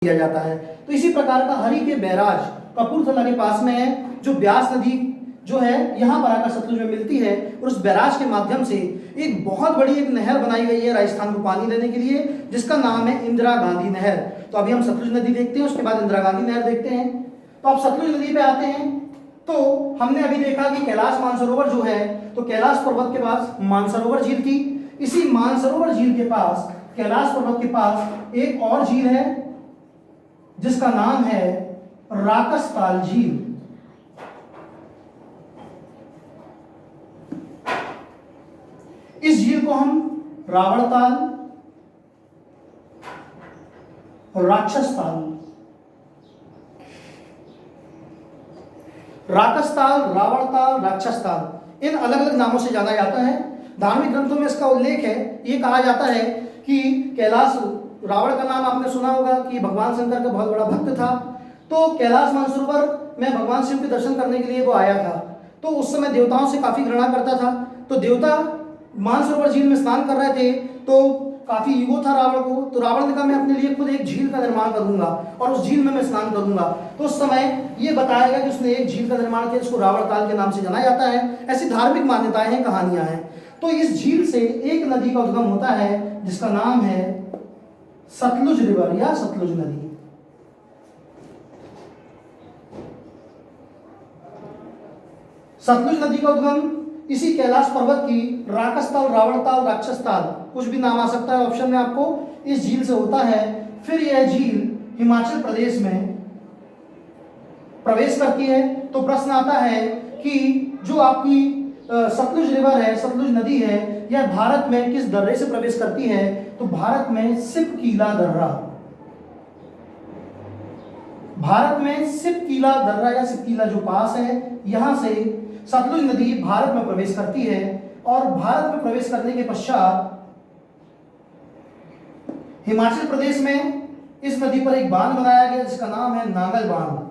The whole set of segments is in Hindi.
किया जाता है। तो इसी प्रकार का हरिके बैराज कपूरथला के पास में है, जो ब्यास नदी जो है यहाँ पर आकर सतलुज में मिलती है, और उस बैराज के माध्यम से एक बहुत बड़ी एक नहर बनाई गई है राजस्थान को पानी देने के लिए, जिसका नाम है इंदिरा गांधी नहर। तो अभी हम सतलुज नदी देखते हैं, उसके बाद इंदिरा गांधी नहर देखते हैं। तो आप सतलुज नदी पे आते हैं, तो हमने अभी देखा कि कैलाश मानसरोवर जो है, तो कैलाश पर्वत के पास मानसरोवर झील थी। इसी मानसरोवर झील के पास, कैलाश पर्वत के पास एक और झील है जिसका नाम है राकसताल झील। इस झील को हम रावणताल और राक्षसताल, राकसताल, रावणताल, राक्षसताल, इन अलग अलग नामों से जाना जाता है। धार्मिक ग्रंथों में इसका उल्लेख है। ये कहा जाता है कि कैलाश, रावण का नाम आपने सुना होगा कि भगवान शंकर का बहुत बड़ा भक्त था। तो कैलाश मानसरोवर में भगवान शिव के दर्शन करने के लिए वो आया था। तो उस समय देवताओं से काफी घृणा करता था। तो देवता मानसरोवर झील में स्नान कर रहे थे, तो काफी ईगो था रावण को। तो रावण ने कहा मैं अपने लिए खुद एक झील का निर्माण करूंगा और उस झील में मैं स्नान करूंगा। तो उस समय ये बताया गया कि उसने एक झील का निर्माण किया, जिसको रावणताल के नाम से जाना जाता है। ऐसी धार्मिक मान्यताएं हैं, कहानियां हैं। तो इस झील से एक नदी का उद्गम होता है जिसका नाम है सतलुज रिवर या सतलुज नदी। सतलुज नदी का उद्गम इसी कैलाश पर्वत की राकसताल, रावणताल, राक्षसताल, कुछ भी नाम आ सकता है ऑप्शन में आपको, इस झील से होता है। फिर यह झील हिमाचल प्रदेश में प्रवेश करती है। तो प्रश्न आता है कि जो आपकी सतलुज रिवर है, सतलुज नदी है, यह भारत में किस दर्रे से प्रवेश करती है? तो भारत में सिपकीला दर्रा, भारत में सिपकीला दर्रा या सिपकीला जो पास है, यहां से सतलुज नदी भारत में प्रवेश करती है। और भारत में प्रवेश करने के पश्चात हिमाचल प्रदेश में इस नदी पर एक बांध बनाया गया जिसका नाम है नांगल बांध।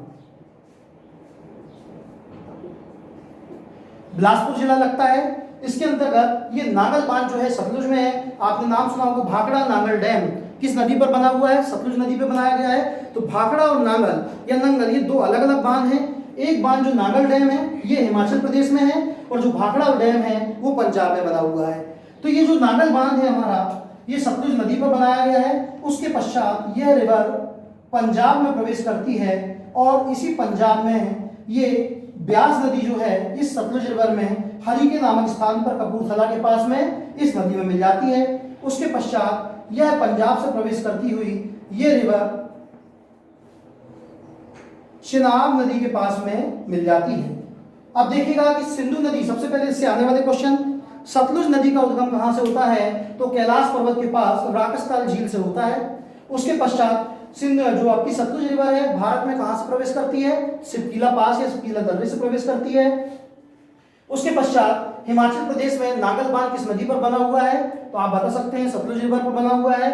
बिलासपुर जिला लगता है। इसके अंतर्गत ये नांगल बांध जो है सतलुज में है। आपने नाम सुना होगा भाखड़ा नांगल डैम, किस नदी पर बना हुआ है? सतलुज नदी पर बनाया गया है। तो भाखड़ा और नांगल या नंगल, ये दो अलग अलग बांध हैं। एक बांध जो नांगल डैम है ये हिमाचल प्रदेश में है, और जो भाखड़ा डैम है वो पंजाब में बना हुआ है। तो ये जो नांगल बांध है हमारा, ये सतलुज नदी पर बनाया गया है। उसके पश्चात यह रिवर पंजाब में प्रवेश करती है, और इसी पंजाब में ये ब्यास नदी जो है इस सतलुज रिवर में हरिके नामक स्थान पर कपूरथला के पास में इस नदी में मिल जाती है। उसके पश्चात यह पंजाब से प्रवेश करती हुई ये रिवर चिनाब नदी के पास में मिल जाती है। अब देखिएगा कि सिंधु नदी, सबसे पहले इससे आने वाले क्वेश्चन, सतलुज नदी का उद्गम कहां से होता है? तो कैलाश पर्वत के पास राकसताल झील से होता है। उसके पश्चात सिंधु जो आपकी सतलुज रिवर है भारत में कहां से प्रवेश करती है? सिपकीला पास या सिपकीला दर्रे से प्रवेश करती है। उसके पश्चात हिमाचल प्रदेश में नांगल बांध किस नदी पर बना हुआ है? तो आप बता सकते हैं सतलुज रिवर पर बना हुआ है।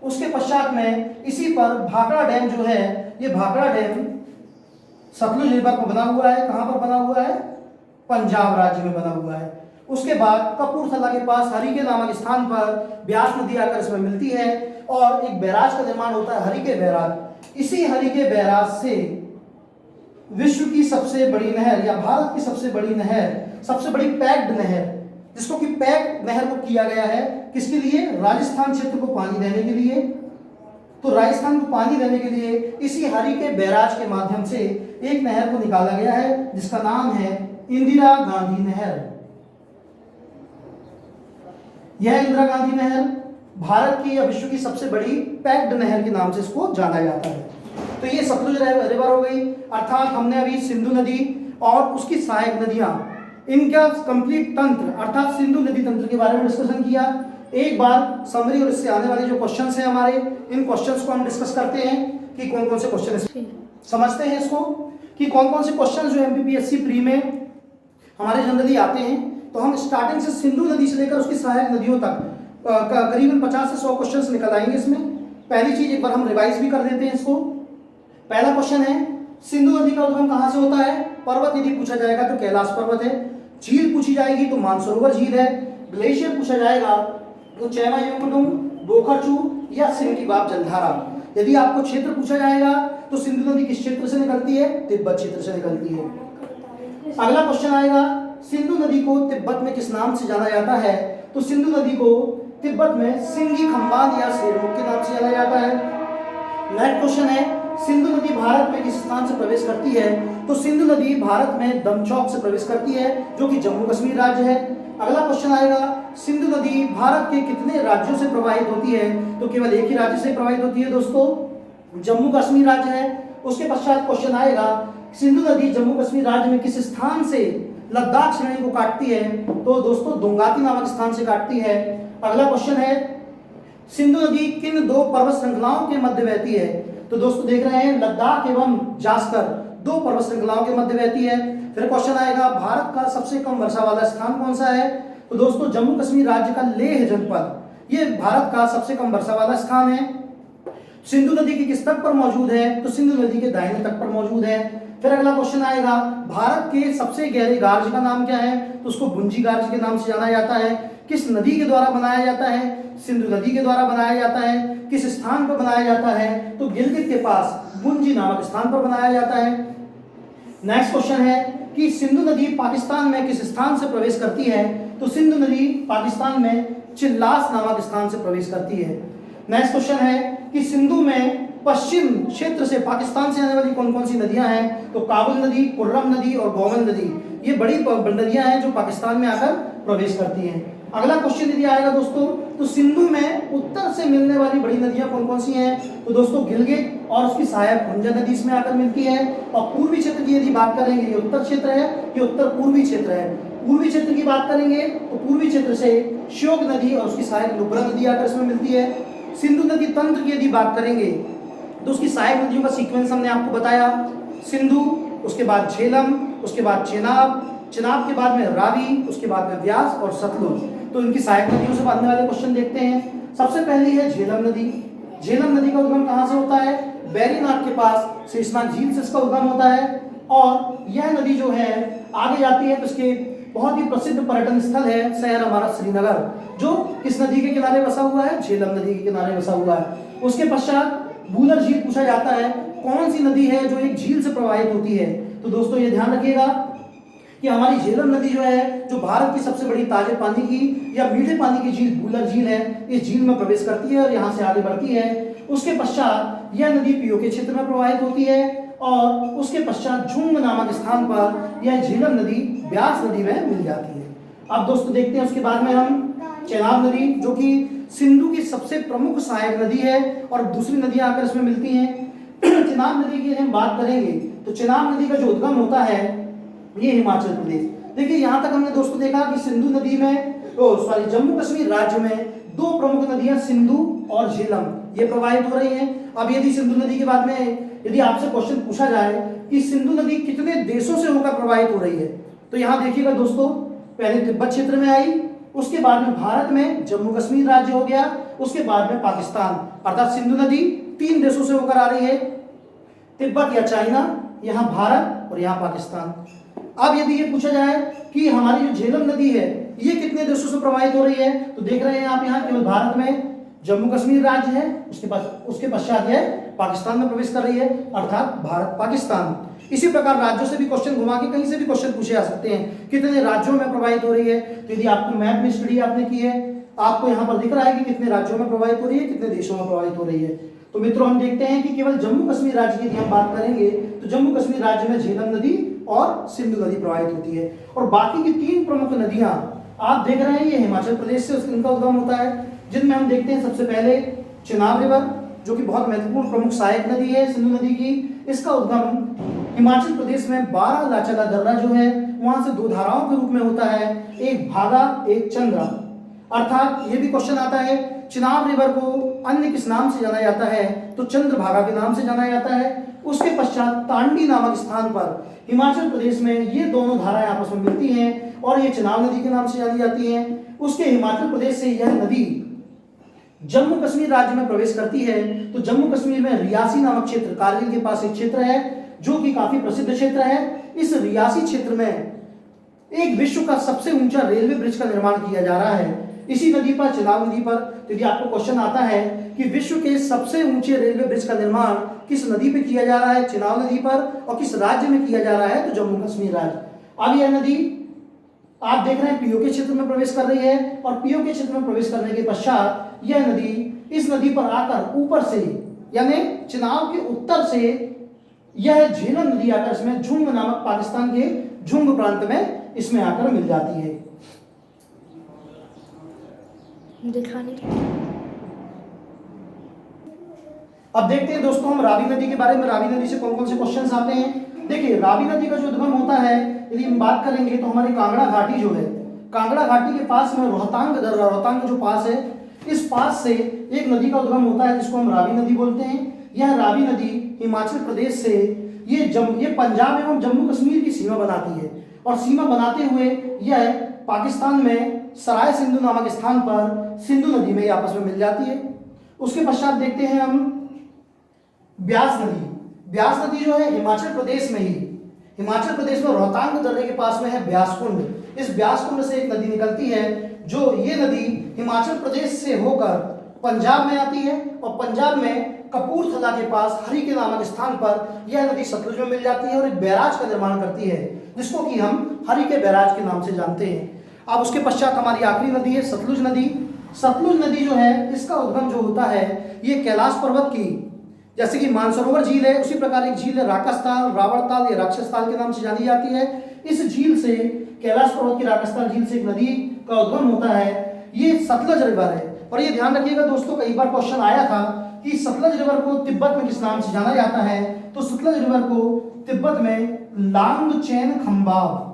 उसके पश्चात में इसी पर भाखड़ा डैम जो है, ये भाखड़ा डैम सतलुज रिवर पर बना हुआ है। कहां पर बना हुआ है? पंजाब राज्य में बना हुआ है। उसके बाद कपूरथला के पास हरिके नामक स्थान पर ब्यास नदी आकर इसमें मिलती है, और एक बैराज का निर्माण होता है, हरिके बैराज। इसी हरिके बैराज से विश्व की सबसे बड़ी नहर या भारत की सबसे बड़ी नहर, सबसे बड़ी पैक्ड नहर, जिसको कि पैक्ड नहर को किया गया है, किसके लिए? राजस्थान क्षेत्र को पानी देने के लिए। तो राजस्थान को पानी देने के लिए इसी हरिके बैराज के माध्यम से एक नहर को निकाला गया है जिसका नाम है इंदिरा गांधी नहर। यह इंदिरा गांधी नहर भारत की या विश्व की सबसे बड़ी पैक्ड नहर के नाम से इसको जाना जाता है। तो ये सतलुज रिवर हो गई, अर्थात हमने अभी सिंधु नदी और उसकी सहायक नदियां, इनका कंप्लीट तंत्र अर्थात सिंधु नदी तंत्र के बारे में डिस्कशन किया। एक बार समरी और इससे आने वाले जो क्वेश्चंस हैं हमारे, इन क्वेश्चंस को हम डिस्कस करते हैं कि कौन कौन से क्वेश्चन समझते हैं इसको, कि कौन कौन से क्वेश्चन जो एमपीपीएससी प्री में हमारे जनरली आते हैं। तो हम स्टार्टिंग से सिंधु नदी से लेकर उसकी सहायक नदियों तक करीबन 50 से 100 क्वेश्चंस निकल आएंगे इसमें। पहली चीज एक बार हम रिवाइज भी कर देते हैं इसको। पहला क्वेश्चन है सिंधु नदी का उद्गम कहां से होता है? पर्वत यदि पूछा जाएगा तो कैलाश पर्वत है। झील पूछी जाएगी तो मानसरोवर झील है। ग्लेशियर पूछा जाएगा तो चैमा युगडुंग, बोखरचू या सिंकिबाब जलधारा। यदि आपको क्षेत्र पूछा जाएगा तो सिंधु नदी किस क्षेत्र से निकलती है? तिब्बत क्षेत्र से निकलती है। अगला क्वेश्चन आएगा, सिंधु नदी को तिब्बत में किस नाम से जाना जाता है? तो सिंधु नदी को तिब्बत में सिंगी खंबात या सेरमुख के नाम से जाना जाता है। नेक्स्ट क्वेश्चन है, सिंधु नदी भारत में किस स्थान से प्रवेश करती है? तो सिंधु नदी भारत में दमचौक से प्रवेश करती है, जो कि जम्मू कश्मीर राज्य है। अगला क्वेश्चन आएगा, सिंधु नदी भारत के कितने राज्यों से प्रवाहित होती है? तो केवल एक ही राज्य से प्रवाहित होती है दोस्तों, जम्मू कश्मीर राज्य है। उसके पश्चात क्वेश्चन आएगा, सिंधु नदी जम्मू कश्मीर राज्य में किस स्थान से लद्दाख श्रेणी को काटती है? तो दोस्तों दुंगाती नामक स्थान से काटती है। अगला क्वेश्चन है, सिंधु नदी किन दो पर्वत श्रृंखलाओं के मध्य बहती है? तो दोस्तों देख रहे हैं लद्दाख एवं जास्कर दो पर्वत श्रृंखलाओं के मध्य बहती है। फिर क्वेश्चन आएगा, भारत का सबसे कम वर्षा वाला स्थान कौन सा है? तो दोस्तों जम्मू कश्मीर राज्य का लेह जनपद ये भारत का सबसे कम वर्षा वाला स्थान है। सिंधु नदी के किस तट पर मौजूद है? तो सिंधु नदी के दाहिने तट पर मौजूद है। फिर अगला क्वेश्चन आएगा, भारत के सबसे गहरे गार्ज का नाम क्या है? तो उसको भुंजी गार्ज के नाम से जाना जाता है। किस नदी के द्वारा बनाया जाता है? सिंधु नदी के द्वारा बनाया जाता है। किस स्थान पर बनाया जाता है? तो गिलगित के पास भुंजी नामक स्थान पर बनाया जाता है। नेक्स्ट क्वेश्चन है कि सिंधु नदी पाकिस्तान में किस स्थान से प्रवेश करती है? तो सिंधु नदी पाकिस्तान में चिल्लास नामक स्थान से प्रवेश करती है। नेक्स्ट क्वेश्चन है कि सिंधु में पश्चिम क्षेत्र से पाकिस्तान से आने वाली कौन कौन सी नदियां हैं? तो काबुल नदी, कुर्रम नदी और गोमन नदी ये बड़ी नदियां हैं जो पाकिस्तान में आकर प्रवेश करती हैं। अगला क्वेश्चन यदि आएगा दोस्तों, तो सिंधु में उत्तर से मिलने वाली बड़ी नदियां कौन कौन सी हैं? तो दोस्तों गिलगित और उसकी सहायक भुंजा नदी इसमें आकर मिलती है। और पूर्वी क्षेत्र की यदि बात करेंगे, ये उत्तर क्षेत्र है, ये उत्तर पूर्वी क्षेत्र है। पूर्वी क्षेत्र की बात करेंगे तो पूर्वी क्षेत्र से श्योक नदी और उसकी सहायक नुब्रा नदी आकर इसमें मिलती है। सिंधु नदी तंत्र की यदि बात करेंगे तो उसकी सहायक नदियों का सीक्वेंस हमने आपको बताया, सिंधु, उसके बाद झेलम, उसके बाद चेनाब, चेनाब के बाद में रावी, उसके बाद में व्यास और सतलुज। तो इनकी सहायक नदियों से बनने वाले क्वेश्चन देखते हैं। सबसे पहली है झेलम नदी। झेलम नदी का उद्गम कहाँ से होता है? बैरीनाथ के पास शेषनाग झील से इसका उद्गम होता है। और यह नदी जो है आगे जाती है तो इसके बहुत ही प्रसिद्ध पर्यटन स्थल है शहर हमारा श्रीनगर, जो किस नदी के किनारे बसा हुआ है? झेलम नदी के किनारे बसा हुआ है। उसके पश्चात बूलर झील पूछा जाता है, कौन सी नदी है जो एक झील से प्रवाहित होती है? तो दोस्तों ये ध्यान रखिएगा कि हमारी झेलम नदी जो है, जो भारत की सबसे बड़ी ताजे पानी की या मीठे पानी की झील बूलर झील है, इस झील में प्रवेश करती है और यहाँ से आगे बढ़ती है। उसके पश्चात यह नदी पीओके क्षेत्र में प्रवाहित होती है और उसके पश्चात झुंग नामक स्थान पर यह झेलम नदी ब्यास नदी में मिल जाती है। अब दोस्तों देखते हैं उसके बाद में हम चेनाब नदी, जो कि सिंधु की सबसे प्रमुख सहायक नदी है और दूसरी नदियां आकर इसमें मिलती हैं। चेनाब नदी की हम बात करेंगे तो चेनाब नदी का जो उद्गम होता है ये हिमाचल प्रदेश। देखिए यहाँ तक हमने दोस्तों देखा कि सिंधु नदी में जम्मू कश्मीर राज्य में दो प्रमुख नदियां सिंधु और झेलम ये प्रवाहित हो रही हैं। अब यदि सिंधु नदी के बाद में यदि आपसे क्वेश्चन पूछा जाए कि सिंधु नदी कितने देशों से होकर प्रवाहित हो रही है, तो यहाँ देखिएगा दोस्तों, पहले तिब्बत क्षेत्र में आई, उसके बाद में भारत में जम्मू कश्मीर राज्य हो गया, उसके बाद में पाकिस्तान, अर्थात सिंधु नदी 3 देशों से होकर आ रही है, तिब्बत या चाइना, यहाँ भारत और यहाँ पाकिस्तान। अब यदि ये पूछा जाए कि हमारी जो झेलम नदी है ये कितने देशों से प्रवाहित हो रही है, तो देख रहे हैं आप यहाँ केवल भारत में जम्मू कश्मीर राज्य है, उसके पश्चात है पाकिस्तान में प्रवेश कर रही है, अर्थात भारत पाकिस्तान। इसी प्रकार राज्यों से भी क्वेश्चन घुमा के कहीं से भी क्वेश्चन पूछे जा सकते हैं, कितने राज्यों में प्रवाहित हो रही है। तो यदि आपको मैप में स्टडी आपने की है, आपको यहाँ पर दिख रहा है कि कितने राज्यों में प्रवाहित हो रही है, कितने देशों में प्रवाहित हो रही है। तो मित्रों हम देखते हैं कि केवल जम्मू कश्मीर राज्य की यदि हम बात करेंगे तो जम्मू कश्मीर राज्य में झेलम नदी और सिंधु नदी प्रवाहित होती है, और बाकी की 3 प्रमुख नदियां आप देख रहे हैं ये हिमाचल प्रदेश से इनका उद्गम होता है, जिनमें हम देखते हैं सबसे पहले चेनाब रिवर, जो कि बहुत महत्वपूर्ण प्रमुख सहायक नदी है सिंधु नदी की। इसका उद्गम हिमाचल प्रदेश में 12 लाचला दर्रा जो है वहां से 2 धाराओं के रूप में होता है, एक भागा एक चंद्रा। अर्थात ये भी क्वेश्चन आता है चेनाब रिवर को अन्य किस नाम से जाना जाता है, तो चंद्रभागा के नाम से जाना जाता है। उसके पश्चात तांडी नामक स्थान पर हिमाचल प्रदेश में ये दोनों धाराएं आपस में मिलती हैं और ये चेनाब नदी के नाम से जानी जाती हैं। उसके हिमाचल प्रदेश से यह नदी जम्मू कश्मीर राज्य में प्रवेश करती है। तो जम्मू कश्मीर में रियासी नामक क्षेत्र, कारगिल के पास एक क्षेत्र है जो कि काफी प्रसिद्ध क्षेत्र है। इस रियासी क्षेत्र में एक विश्व का सबसे ऊंचा रेलवे ब्रिज का निर्माण किया जा रहा है। इसी नदी पर, चिनाब नदी पर, यदि आपको क्वेश्चन आता है कि विश्व के सबसे ऊंचे रेलवे ब्रिज का निर्माण किस नदी पे किया जा रहा है, चिनाब नदी पर, और किस राज्य में किया जा रहा है, तो जम्मू कश्मीर राज्य। अब यह नदी आप देख रहे हैं पीओके क्षेत्र में प्रवेश कर रही है, और पीओके क्षेत्र में प्रवेश करने के पश्चात यह नदी इस नदी पर आकर ऊपर से, यानी चिनाब के उत्तर से यह झेलम नदी आकर इसमें झुंग नामक पाकिस्तान के झुंग प्रांत में इसमें आकर मिल जाती है। दिखाने अब देखते हैं दोस्तों हम रावी नदी के बारे में, रावी नदी से कौन कौन से क्वेश्चंस आते हैं। देखिए रावी नदी का जो उद्गम होता है, यदि हम बात करेंगे तो हमारी कांगड़ा घाटी जो है, कांगड़ा घाटी के पास में रोहतांग दर्रा, रोहतांग जो पास है, इस पास से एक नदी का उद्गम होता है जिसको हम रावी नदी बोलते हैं। यह रावी नदी हिमाचल प्रदेश से ये पंजाब एवं जम्मू कश्मीर की सीमा बनाती है, और सीमा बनाते हुए यह पाकिस्तान में सराय सिंधु नामक स्थान पर सिंधु नदी में आपस में मिल जाती है। उसके पश्चात देखते हैं हम ब्यास नदी। ब्यास नदी जो है हिमाचल प्रदेश में ही, हिमाचल प्रदेश में रोहतांग दर्रे के पास में है ब्यास कुंड। इस ब्यास कुंड से एक नदी निकलती है, जो ये नदी हिमाचल प्रदेश से होकर पंजाब में आती है, और पंजाब में कपूरथला के पास हरी के नामक स्थान पर यह नदी सतलुज में मिल जाती है और एक बैराज का निर्माण करती है, जिसको कि हम हरी के बैराज के नाम से जानते हैं। अब उसके पश्चात हमारी आखिरी नदी है सतलुज नदी। सतलुज नदी जो है इसका उद्गम जो होता है ये कैलाश पर्वत की, जैसे कि मानसरोवर झील है उसी प्रकार एक झील है राकसताल, रावणताल या राक्षसताल के नाम से जानी जाती है। इस झील से, कैलाश पर्वत की राकसताल झील से एक नदी का उद्गम होता है, ये सतलज रिवर है। और ये ध्यान रखिएगा दोस्तों, कई बार क्वेश्चन आया था कि सतलज रिवर को तिब्बत में किस नाम से जाना जाता है, तो सतलज रिवर को तिब्बत में लांगचेन खंबाब,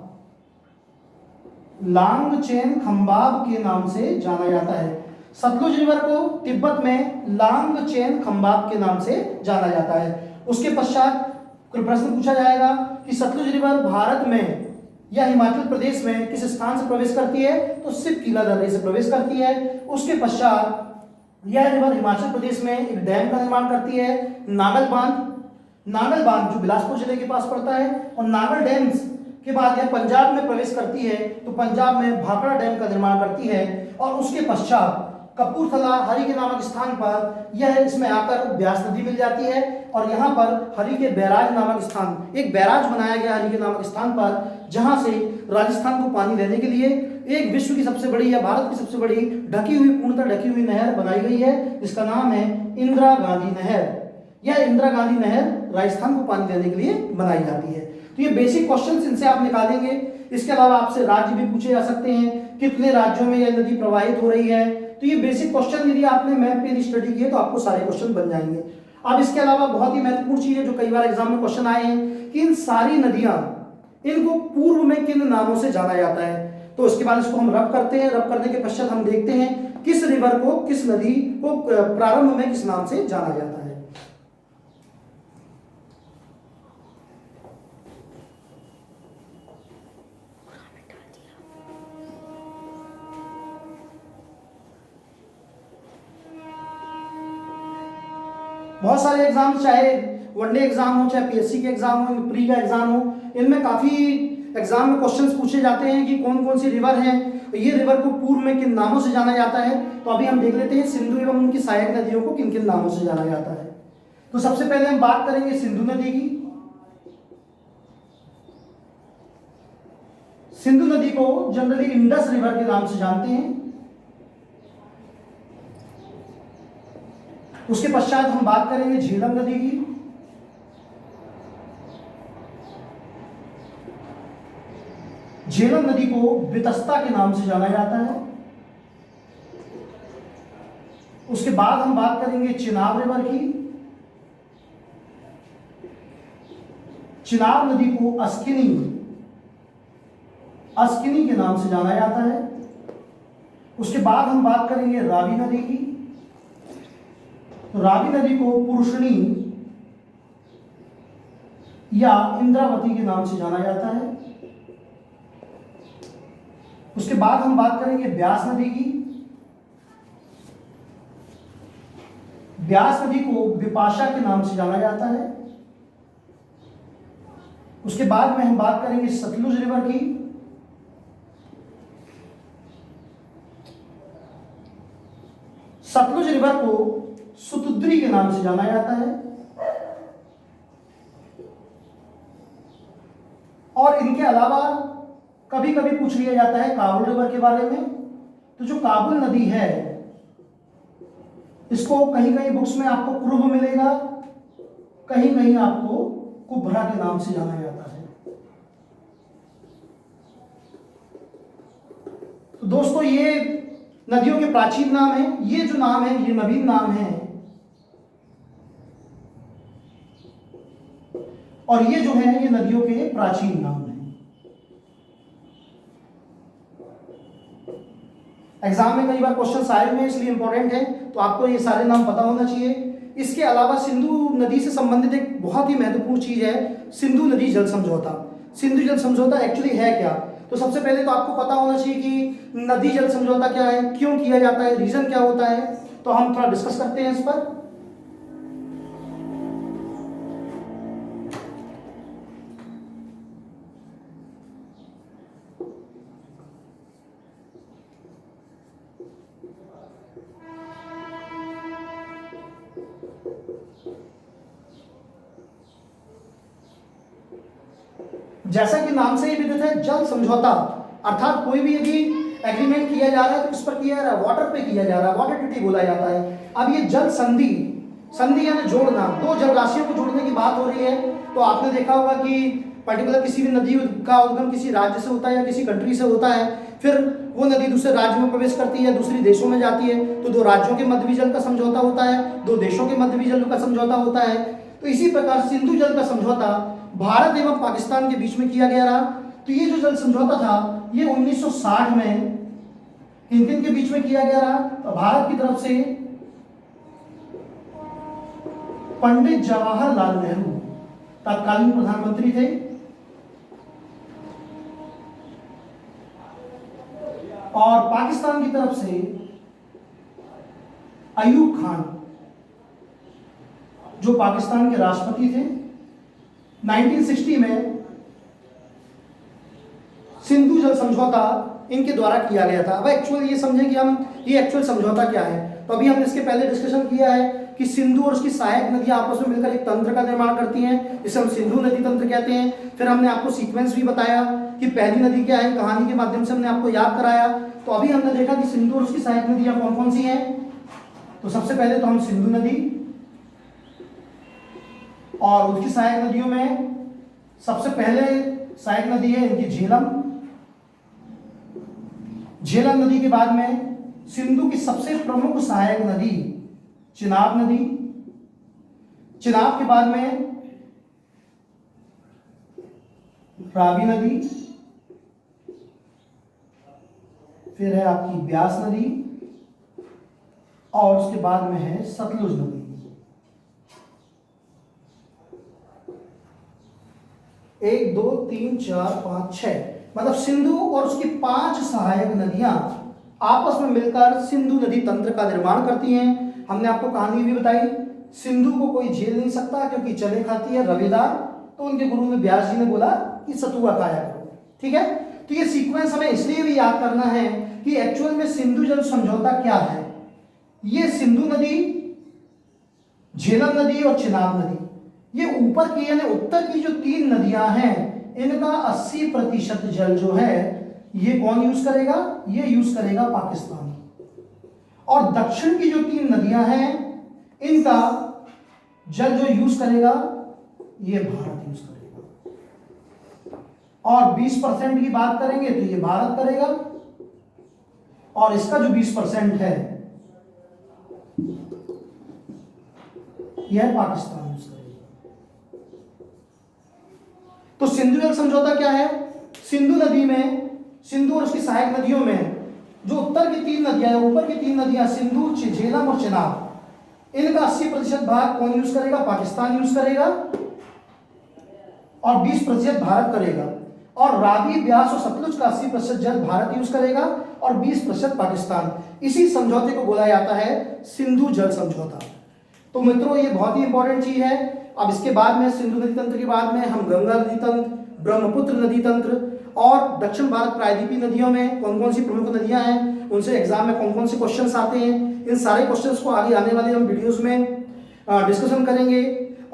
लांगचेन खंबाब के नाम से जाना जाता है। सतलुज रिवर को तिब्बत में लांगचेन खंबाब के नाम से जाना जाता है। उसके पश्चात प्रश्न पूछा जाएगा कि सतलुज रिवर भारत में या हिमाचल प्रदेश में किस स्थान से प्रवेश करती है, तो सिर्फ कीला दर्रे से प्रवेश करती है। उसके पश्चात यह रिवर हिमाचल प्रदेश में एक डैम का निर्माण करती है, नागल बांध। नागल बांध जो बिलासपुर जिले के पास पड़ता है, और नागल डैम्स के बाद यह पंजाब में प्रवेश करती है, तो पंजाब में भाखड़ा डैम का निर्माण करती है। और उसके पश्चात कपूरथला हरि के नामक स्थान पर यह इसमें आकर ब्यास नदी मिल जाती है, और यहाँ पर हरि के बैराज नामक स्थान, एक बैराज बनाया गया हरि के नामक स्थान पर, जहाँ से राजस्थान को पानी देने के लिए एक विश्व की सबसे बड़ी या भारत की सबसे बड़ी ढकी हुई, पूर्णतः ढकी हुई नहर बनाई गई है, जिसका नाम है इंदिरा गांधी नहर। यह इंदिरा गांधी नहर राजस्थान को पानी देने के लिए बनाई जाती है। तो ये बेसिक क्वेश्चंस इनसे आप निकालेंगे। इसके अलावा आपसे राज्य भी पूछे जा सकते हैं, कितने राज्यों में यह नदी प्रवाहित हो रही है। तो ये बेसिक क्वेश्चन यदि आपने मैप पे स्टडी किए तो आपको सारे क्वेश्चन बन जाएंगे। अब इसके अलावा बहुत ही महत्वपूर्ण चीज है जो कई बार एग्जाम में क्वेश्चन आए हैं कि इन सारी नदियां, इनको पूर्व में किन नामों से जाना जाता है। तो उसके बाद इसको हम रब करते हैं, रब करने के पश्चात हम देखते हैं किस रिवर को, किस नदी को प्रारंभ में किस नाम से जाना जाता है। बहुत सारे एग्जाम, चाहे वनडे एग्जाम हो, चाहे पीएससी के एग्जाम हो, प्री का एग्जाम हो, इनमें काफी एग्जाम में क्वेश्चंस पूछे जाते हैं कि कौन कौन सी रिवर हैं, ये रिवर को पूर्व में किन नामों से जाना जाता है। तो अभी हम देख लेते हैं सिंधु एवं उनकी सहायक नदियों को किन किन नामों से जाना जाता है। तो सबसे पहले हम बात करेंगे सिंधु नदी की। सिंधु नदी को जनरली इंडस रिवर के नाम से जानते हैं। उसके पश्चात हम बात करेंगे झेलम नदी की। झेलम नदी को वितस्ता के नाम से जाना जाता है। उसके बाद हम बात करेंगे चिनाब रिवर की। चिनाब नदी को अस्किनी, अस्किनी के नाम से जाना जाता है। उसके बाद हम बात करेंगे रावी नदी की। तो रावी नदी को पुरुषणी या इंद्रावती के नाम से जाना जाता है। उसके बाद हम बात करेंगे ब्यास नदी की। ब्यास नदी को विपाशा के नाम से जाना जाता है। उसके बाद में हम बात करेंगे सतलुज रिवर की। सतलुज रिवर को सुतुद्री के नाम से जाना जाता है और इनके अलावा कभी कभी पूछ लिया जाता है काबुल रिवर के बारे में। तो जो काबुल नदी है इसको कहीं कहीं बुक्स में आपको कुर्ब मिलेगा, कहीं कहीं आपको कुब्रा के नाम से जाना जाता है। तो दोस्तों ये नदियों के प्राचीन नाम हैं, ये जो नाम है ये नवीन नाम है और ये जो है ये नदियों के प्राचीन नाम हैं। एग्जाम में कई बार क्वेश्चन आए हुए हैं इसलिए इंपॉर्टेंट है, तो आपको ये सारे नाम पता होना चाहिए। इसके अलावा सिंधु नदी से संबंधित एक बहुत ही महत्वपूर्ण चीज है सिंधु नदी जल समझौता। सिंधु जल समझौता एक्चुअली है क्या? तो सबसे पहले तो आपको पता होना चाहिए कि नदी जल समझौता क्या है, क्यों किया जाता है, रीजन क्या होता है। तो हम थोड़ा डिस्कस करते हैं इस पर। जैसा कि नाम से ही विदित है जल समझौता, अर्थात कोई भी यदि एग्रीमेंट किया जा रहा है तो किस पर किया जा रहा है, वाटर पे किया जा रहा है, वाटर ट्रीटी बोला जाता है। अब ये जल संधि, संधि यानी जोड़ना, दो जल राशियों को जोड़ने की बात हो रही है। तो आपने देखा होगा कि पर्टिकुलर किसी भी नदी का उद्गम किसी राज्य से होता है या किसी कंट्री से होता है, फिर वो नदी दूसरे राज्य में प्रवेश करती है, दूसरी देशों में जाती है, तो दो राज्यों के मध्य भी जल का समझौता होता है, दो देशों के मध्य भी जल का समझौता होता है। तो इसी प्रकार सिंधु जल का समझौता भारत एवं पाकिस्तान के बीच में किया गया रहा। तो ये जो जल समझौता था ये 1960 में किन किन के बीच में किया गया रहा? तो भारत की तरफ से पंडित जवाहरलाल नेहरू तत्कालीन प्रधानमंत्री थे और पाकिस्तान की तरफ से अयूब खान जो पाकिस्तान के राष्ट्रपति थे। 1960 में सिंधु जल समझौता इनके द्वारा किया गया था। अब एक्चुअल ये समझें कि हम ये एक्चुअल समझौता क्या है। तो अभी हमने इसके पहले डिस्कशन किया है कि सिंधु और उसकी सहायक नदियां आपस में मिलकर एक तंत्र का निर्माण करती हैं, जिसे हम सिंधु नदी तंत्र कहते हैं। फिर हमने आपको सीक्वेंस भी बताया कि पहली नदी क्या है, कहानी के माध्यम से हमने आपको याद कराया। तो अभी हमने देखा कि सिंधु और उसकी सहायक नदियां कौन कौन सी हैं। तो सबसे पहले तो हम सिंधु नदी और उसकी सहायक नदियों में सबसे पहले सहायक नदी है इनकी झेलम। झेलम नदी के बाद में सिंधु की सबसे प्रमुख सहायक नदी चिनाब नदी। चिनाब के बाद में रावी नदी, फिर है आपकी ब्यास नदी और उसके बाद में है सतलुज नदी। एक दो तीन चार पांच छह, मतलब सिंधु और उसकी 5 सहायक नदियां आपस में मिलकर सिंधु नदी तंत्र का निर्माण करती हैं। हमने आपको कहानी भी बताई, सिंधु को कोई झेल नहीं सकता क्योंकि चने खाती है रवेदार। तो उनके गुरु में व्यास जी ने बोला कि सतुआ खाया करो, ठीक है। तो ये सीक्वेंस हमें इसलिए भी याद करना है कि एक्चुअल में सिंधु जल समझौता क्या है। ये सिंधु नदी, झेलम नदी और चिनाब नदी, ये ऊपर की यानी उत्तर की जो 3 नदियां हैं, इनका 80% जल जो है ये कौन यूज करेगा? ये यूज करेगा पाकिस्तान। और दक्षिण की जो 3 नदियां हैं इनका जल जो यूज करेगा ये भारत यूज करेगा। और 20% की बात करेंगे तो ये भारत करेगा और इसका जो 20% है यह पाकिस्तान यूज करेगा। तो सिंधु जल समझौता क्या है? सिंधु नदी में, सिंधु और उसकी सहायक नदियों में जो उत्तर की 3 नदियां हैं, ऊपर की 3 नदियां सिंधु, झेलम और चिनाब, इनका 80% भाग कौन यूज करेगा? पाकिस्तान यूज करेगा और 20% भारत करेगा। और रावी, ब्यास और सतलुज का 80% जल भारत यूज करेगा और 20% पाकिस्तान। इसी समझौते को बोला जाता है सिंधु जल समझौता। तो मित्रों ये बहुत ही इंपॉर्टेंट चीज है। अब इसके बाद में सिंधु नदी तंत्र के बाद में हम गंगा नदी तंत्र, ब्रह्मपुत्र नदी तंत्र और दक्षिण भारत प्रायद्वीपीय नदियों में कौन कौन सी प्रमुख नदियां हैं, उनसे एग्जाम में कौन कौन से क्वेश्चंस आते हैं, इन सारे क्वेश्चंस को आगे आने वाले हम वीडियोस में डिस्कशन करेंगे।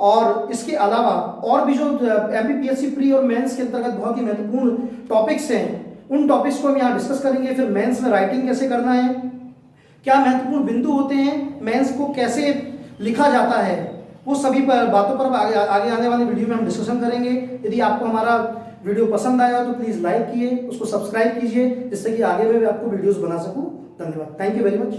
और इसके अलावा और भी जो एमपीपीएससी प्री और मेंस के अंतर्गत बहुत ही महत्वपूर्ण टॉपिक्स हैं, उन टॉपिक्स को हम यहाँ डिस्कस करेंगे। फिर मेंस में राइटिंग कैसे करना है, क्या महत्वपूर्ण बिंदु होते हैं, मेंस को कैसे लिखा जाता है, वो सभी पर बातों पर आगे आने वाली वीडियो में हम डिस्कशन करेंगे। यदि आपको हमारा वीडियो पसंद आया हो तो प्लीज़ लाइक कीजिए, उसको सब्सक्राइब कीजिए, जिससे कि आगे मैं भी आपको वीडियोस बना सकूं। धन्यवाद। Thank you very much.